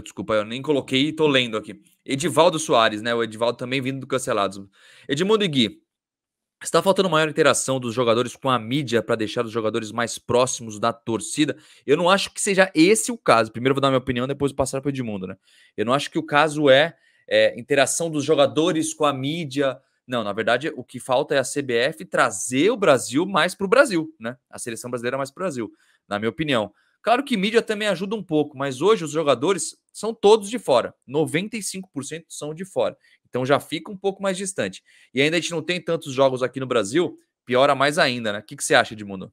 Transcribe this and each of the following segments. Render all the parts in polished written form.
Desculpa, eu nem coloquei e tô lendo aqui. Edivaldo Soares, né? O Edivaldo também vindo do Cancelados. Edmundo e Gui, está faltando maior interação dos jogadores com a mídia para deixar os jogadores mais próximos da torcida? Eu não acho que seja esse o caso. Primeiro eu vou dar minha opinião, depois vou passar para o Edmundo, né? Eu não acho que o caso é interação dos jogadores com a mídia. Não, na verdade, o que falta é a CBF trazer o Brasil mais para o Brasil, né? A seleção brasileira mais para o Brasil, na minha opinião. Claro que mídia também ajuda um pouco, mas hoje os jogadores são todos de fora. 95% são de fora. Então já fica um pouco mais distante. E ainda a gente não tem tantos jogos aqui no Brasil, piora mais ainda, né? O que você acha, Edmundo?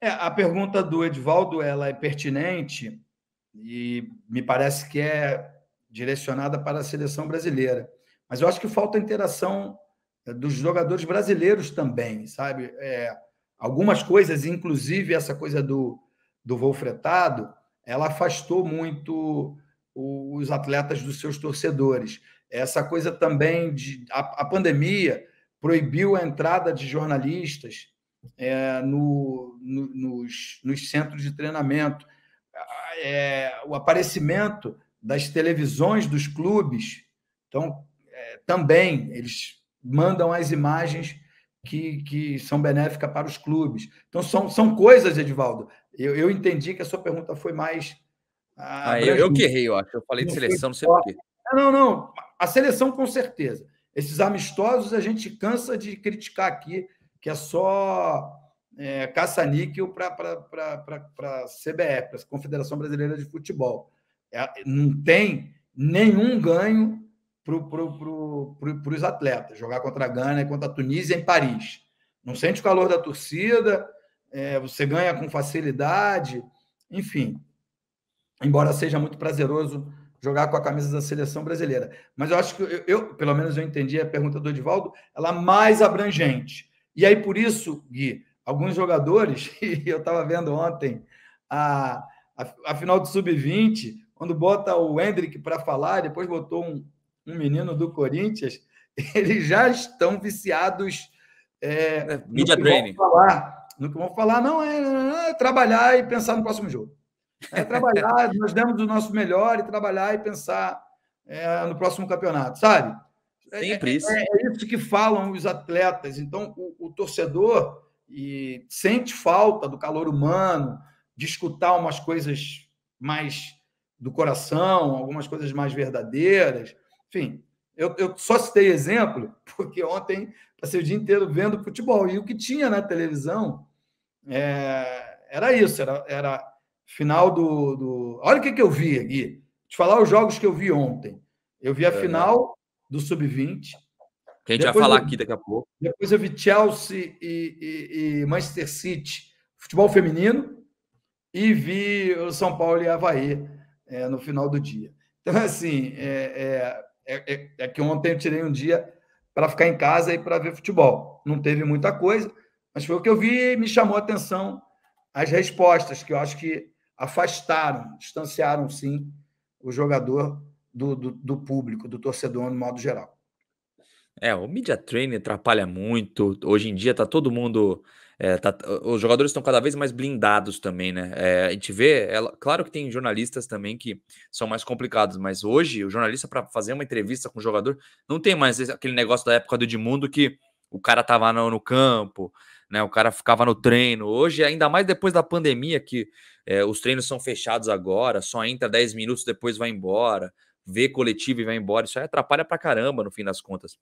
A pergunta do Edivaldo ela é pertinente e me parece que é direcionada para a seleção brasileira. Mas eu acho que falta interação dos jogadores brasileiros também, sabe? Algumas coisas, inclusive essa coisa do voo fretado, ela afastou muito os atletas dos seus torcedores. Essa coisa também a pandemia proibiu a entrada de jornalistas nos centros de treinamento. O aparecimento das televisões dos clubes, então, também eles mandam as imagens que são benéficas para os clubes. Então, são coisas, Edivaldo. Eu entendi que a sua pergunta foi mais Eu que abrangente. errei, eu acho. Eu falei de Não foi seleção, não sei só... porquê. Não. A seleção, com certeza. Esses amistosos, a gente cansa de criticar aqui, que é só caça-níquel para a CBF, para a Confederação Brasileira de Futebol. Não tem nenhum ganho para os atletas. Jogar contra a Gana e contra a Tunísia em Paris. Não sente o calor da torcida, você ganha com facilidade, enfim. Embora seja muito prazeroso jogar com a camisa da seleção brasileira. Mas eu acho que pelo menos eu entendi a pergunta do Edivaldo, ela é mais abrangente. E aí, por isso, Gui, alguns jogadores, e eu estava vendo ontem a final do Sub-20, quando bota o Hendrick para falar, depois botou um menino do Corinthians, eles já estão viciados no Media que vão training. falar. No que vão falar, não é trabalhar e pensar no próximo jogo. Trabalhar, nós demos o nosso melhor e trabalhar e pensar no próximo campeonato, sabe? Sempre isso. É isso que falam os atletas. Então, o torcedor sente falta do calor humano, de escutar umas coisas mais do coração, algumas coisas mais verdadeiras. Enfim, eu só citei exemplo porque ontem passei o dia inteiro vendo futebol. E o que tinha na televisão era isso, era final do... Olha o que eu vi aqui. Te falar os jogos que eu vi ontem. Eu vi a final do Sub-20. Que a gente vai falar aqui daqui a pouco. Depois eu vi Chelsea e Manchester City, futebol feminino, e vi o São Paulo e Avaí no final do dia. Então, assim, que ontem eu tirei um dia para ficar em casa e para ver futebol. Não teve muita coisa, mas foi o que eu vi e me chamou a atenção as respostas, que eu acho que afastaram, distanciaram, sim, o jogador do público, do torcedor, no modo geral. O media training atrapalha muito. Hoje em dia tá todo mundo. Os jogadores estão cada vez mais blindados também, né? A gente vê, claro que tem jornalistas também que são mais complicados, mas hoje o jornalista, para fazer uma entrevista com o jogador, não tem mais aquele negócio da época do Edmundo que o cara tava no campo, né? O cara ficava no treino. Hoje, ainda mais depois da pandemia, que os treinos são fechados agora, só entra 10 minutos, depois vai embora, vê coletivo e vai embora. Isso aí atrapalha pra caramba no fim das contas.